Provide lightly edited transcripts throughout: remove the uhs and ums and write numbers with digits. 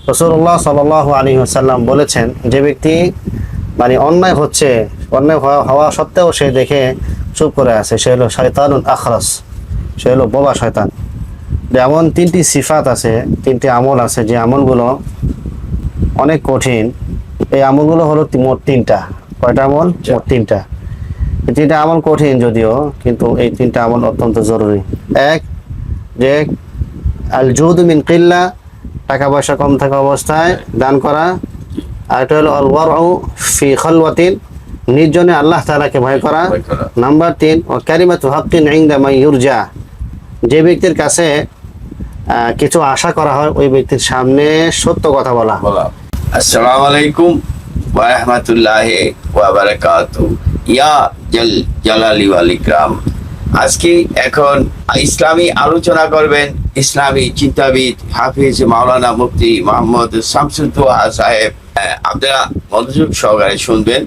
রাসূলুল্লাহ সাল্লাল্লাহু আলাইহি ওয়াসাল্লাম বলেছেন, যে ব্যক্তি মানে অন্যায় হচ্ছে, অন্যায় হওয়া সত্ত্বেও সে দেখে চুপ করে আছে, সে হলো শয়তানুন আখরাস, সে হলো বোবা শয়তান। যেমন তিনটি সিফাত আছে, তিনটি আমল আছে, যে আমলগুলো অনেক কঠিন। এই আমলগুলো হলো মোট তিনটা। কয়টা আমল? মোট তিনটা। এই তিনটা আমল কঠিন যদিও, কিন্তু এই তিনটা আমল অত্যন্ত জরুরি। এক, যে আল জুদ মিন কিল্লা, টাকা পয়সা কম থাকা অবস্থায় দান করা। আর এটা হলো আল ওয়ারউ ফি খালওয়াতিন, নির্জনে আল্লাহ তাআলাকে ভয় করা। নাম্বার 3, ও কালিমাতু হাক্কিন ইনদা মান ইউরজা, যে ব্যক্তির কাছে কিছু আশা করা হয় ওই ব্যক্তির সামনে সত্য কথা বলা। আসসালামু আলাইকুম ওয়া রাহমাতুল্লাহি ওয়া বারাকাতুহু। ইয়া জালালি ওয়াল ইকরাম। আজকে এখন ইসলামী আলোচনা করবেন ইসলামী চিন্তাবিদ হাফিজ মাওলানা মুফতি মোহাম্মদ শামসুদ্দোহা সাহেব। আপনারা মনোযোগ সহকারে শুনবেন।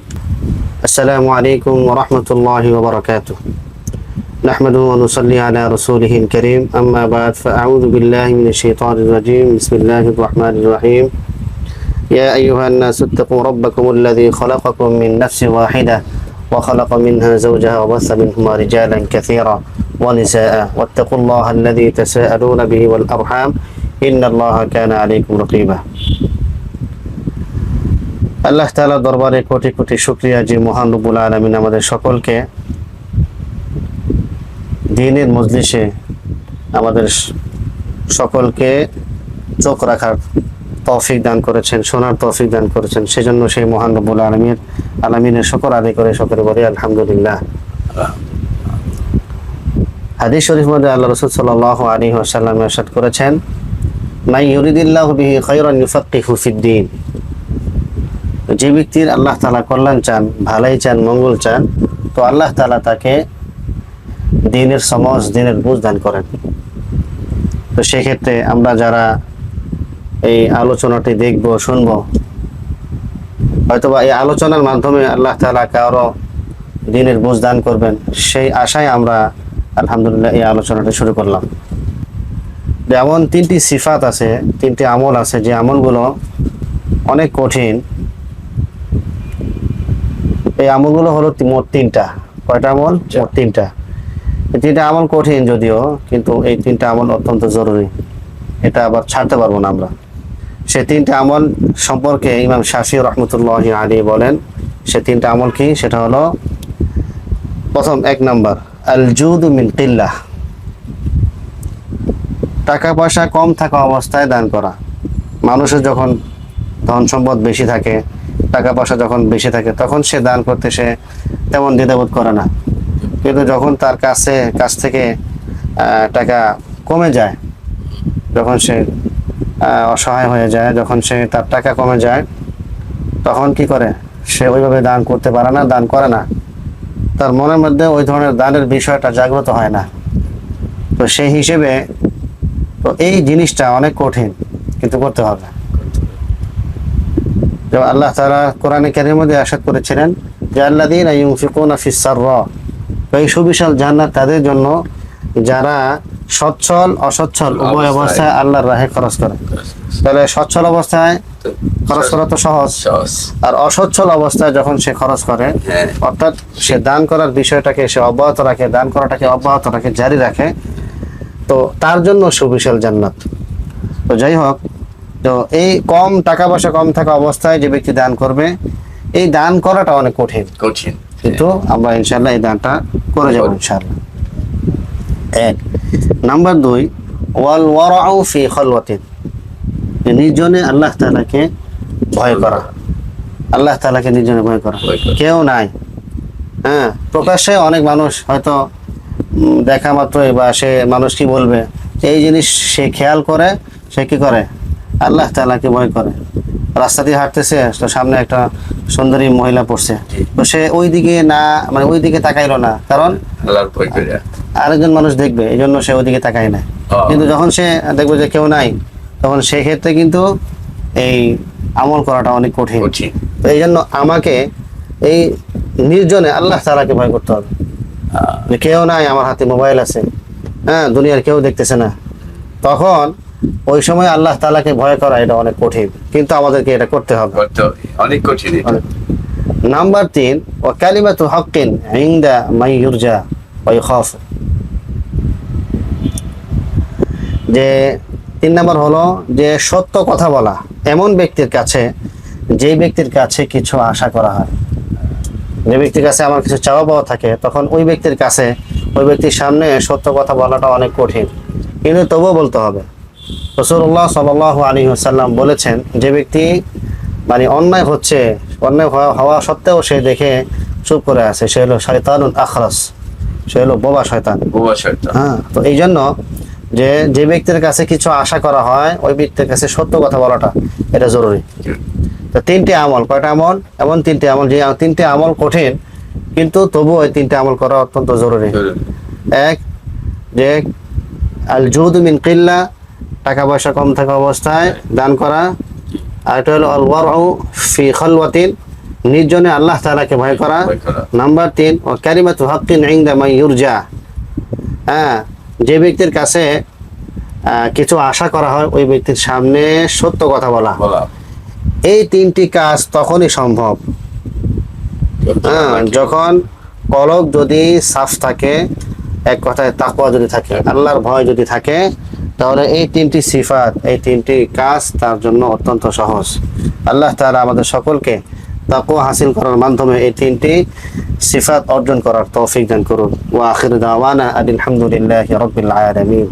আসসালামু আলাইকুম ওয়া রাহমাতুল্লাহি ওয়া বারাকাতুহু। نحمده ونصلي على رسوله الكريم، أما بعد، فأعوذ بالله من الشيطان الرجيم. بسم الله الرحمن الرحيم. يا أيها الناس اتقوا ربكم الذي خلقكم من نفس واحدة وخلق منها زوجها وبث منهما رجالا كثيرا ونساء، واتقوا الله الذي تساءلون به والأرحام إن الله كان عليكم رقيبا। আল্লাহ তাআলা দরবারে কোটি কোটি শুকরিয়া যে মহান রব্বুল আলামিন আমাদের সকলকে দ্বীনের মজলিসে আমাদের সকলকে চোখ রাখার তৌফিক দান করেছেন, শোনার তৌফিক দান করেছেন। সেজন্য সেই মহান রব্বুল আলামিনের শুকর আদায় করে সকলে বলি আলহামদুলিল্লাহ। হাদিস শরীফ মধ্যে আল্লাহ রাসূল সাল্লাল্লাহু আলাইহি ওয়াসাল্লাম ইরশাদ করেছেন, মান ইউরিদিল্লাহু বিহি খায়রান ইউফাক্কিহু ফিদ্দীন, যে ব্যক্তির আল্লাহ তাআলা কল্যাণ চান, ভালাই চান, মঙ্গল চান, তো আল্লাহ তাআলা তাকে দ্বীনের সমজ, দ্বীনের বুঝ দান করেন। তো সেক্ষেত্রে আমরা যারা এই আলোচনাটি দেখব, শুনব, হয়তোবা এই আলোচনার মাধ্যমে আল্লাহ তাআলা কারো দ্বীনের বুঝ দান করবেন, সেই আশায় আমরা আলহামদুলিল্লাহ এই আলোচনাটি শুরু করলাম। যেমন তিনটি সিফাত আছে, তিনটি আমল আছে, যে আমলগুলো অনেক কঠিন। এই আমলগুলো হলো মোট তিনটা। কয়টা আমল? মোট তিনটা। এই তিনটা আমল কঠিন যদিও, কিন্তু এই তিনটা আমল অত্যন্ত জরুরি। এটা আবার ছাড়তে পারবো না আমরা। সে তিনটা আমল সম্পর্কে ইমাম শাফিঈ রাহমাতুল্লাহি আলাইহি বলেন, সে তিনটা আমল কি? সেটা হলো, প্রথম 1 নাম্বার আল জুদু মিন কিল্লাহ, টাকা পয়সা কম থাকা অবস্থায় দান করা। মানুষের যখন ধন সম্পদ বেশি থাকে, টাকা পয়সা যখন বেশি থাকে, তখন সে দান করতে সে তেমন দ্বিধাবোধ করে না। কিন্তু যখন তার কাছ থেকে টাকা কমে যায়, যখন সে অসহায় হয়ে যায়, যখন তার টাকা কমে যায়, তখন কি করে? সে ওইভাবে দান করতে পারে না, দান করে না। তার মনের মধ্যে ওই ধরনের দানের বিষয়টা জাগ্রত হয় না। তো সেই হিসেবে তো এই জিনিসটা অনেক কঠিন, কিন্তু করতে হবে। যেমন আল্লাহ তাআলা কোরআনে কারীমের মধ্যে ইরশাদ করেছিলেন যে আল্লাযীনা ইউনফিকুনা ফিস সাররা, এই সুবিশাল জান্নাত তাদের জন্য যারা সচ্ছল অসচ্ছল উভয় অবস্থায় আল্লাহর রাহে খরচ করে। তাহলে সচ্ছল অবস্থায় খরচ করা তো সহজ, আর অসচ্ছল অবস্থায় যখন সে খরচ করে, অর্থাৎ সে দান করার বিষয়টাকে সে অব্যাহত রাখে, দান করাটাকে অব্যাহত রাখে, জারি রাখে, তো তার জন্য সুবিশাল জান্নাত। তো যাই হোক, তো এই কম টাকা পয়সা কম থাকা অবস্থায় যে ব্যক্তি দান করবে, এই দান করাটা অনেক কঠিন, কিন্তু আমরা ইনশাআল্লাহ এই দানটা করে যাব ইনশাআল্লাহ। 1 নাম্বার 2 ওয়াল ওয়ারাউ ফি খালওয়াতিন, নির্জনে আল্লাহ তাআলাকে ভয় করা। আল্লাহ তাআলাকে নির্জনে ভয় করা, কেউ নাই। হ্যাঁ, প্রকাশ্যে অনেক মানুষ হয়তো দেখা মাত্রই বা সে মানুষ কি বলবে, এই জিনিস সে খেয়াল করে, সে কি করে? আল্লাহ তাআলাকে ভয় করে। রাস্তা দিয়ে হাঁটতেছে, তো সামনে একটা সুন্দরী মহিলা পড়ছে, তো সে ওই দিকে না, মানে ওই দিকে তাকাইলো না, কারণ আল্লাহর ভয় করে আরেকজন মানুষ দেখবে, এই জন্য সে ওই দিকে তাকায় না। কিন্তু যখন সে দেখবে যে কেউ নাই, তখন সেক্ষেত্রে কিন্তু এই আমল করাটা অনেক কঠিন। তো এই জন্য আমাকে এই নির্জনে আল্লাহ তাআলাকে ভয় করতে হবে। যে কেউ নাই, আমার হাতে মোবাইল আছে, হ্যাঁ, দুনিয়ার কেউ দেখতেছে না, তখন ওই সময় আল্লাহ তাআলাকে ভয় করা এটা অনেক কঠিন, কিন্তু আমাদেরকে এটা করতে হবে। করতে হবে, অনেক কঠিন এটা। নাম্বার 3, ওয়া কালিমাতু হাক্কিন ইনদা মান ইউরজা ওয়া ইখাফ। যে 3 নাম্বার হলো যে সত্য কথা বলা এমন ব্যক্তির কাছে, যে ব্যক্তির কাছে কিছু আশা করা হয়। যে ব্যক্তির কাছে আমার কিছু চাওয়া পাওয়া থাকে, তখন ওই ব্যক্তির কাছে, ওই ব্যক্তির সামনে সত্য কথা বলাটা অনেক কঠিন, কিন্তু তবুও বলতে হবে। রাসূলুল্লাহ সাল্লাল্লাহু আলাইহি ওয়াসাল্লাম বলেছেন, যে ব্যক্তি মানে অন্যায় হচ্ছে, অন্যায় হওয়া সত্ত্বেও সে দেখে চুপ করে আছে, সে হলো শয়তানুন আখরাস, সে হলো বোবা শয়তান। বোবা শয়তান। হ্যাঁ, তো এই জন্য যে ব্যক্তির কাছে কিছু আশা করা হয়, ওই ব্যক্তির কাছে সত্য কথা বলাটা এটা জরুরি। তো 3টি আমল, কয়টা আমল? এমন 3টি আমল, যে 3টি আমল কঠিন, কিন্তু তবুও ওই 3টি আমল করা অত্যন্ত জরুরি। এক, যে আল জুদু মিন কিল্লা, টাকা পয়সা কম থাকা অবস্থায় দান করা। আর এটা হলো আল ওয়ারউ ফি খালওয়াতিন, নির্জনে আল্লাহ তাআলাকে ভয় করা। নাম্বার 3, ওয়া কালিমাতু হাক্কিন ইনদা মান ইউরজা। হ্যাঁ, যে ব্যক্তির কাছে কিছু আশা করা হয়, ওই ব্যক্তির সামনে সত্য কথা বলা। এই 3টি কাজ তখনই সম্ভব, যখন কলব যদি সাফ থাকে, এক কথায় তাকওয়া যদি থাকে, আল্লাহর ভয় যদি থাকে, তাহলে এই 3টি সিফাত, এই 3টি কাজ তার জন্য অত্যন্ত সহজ। আল্লাহ তাআলা আমাদের সকলকে তাকওয়া হাসিল করার মাধ্যমে এই 3টি সিফাত অর্জন করার তৌফিক দান করুন। ওয়া আখিরু দাওয়ানা আলহামদুলিল্লাহি রাব্বিল আলামিন।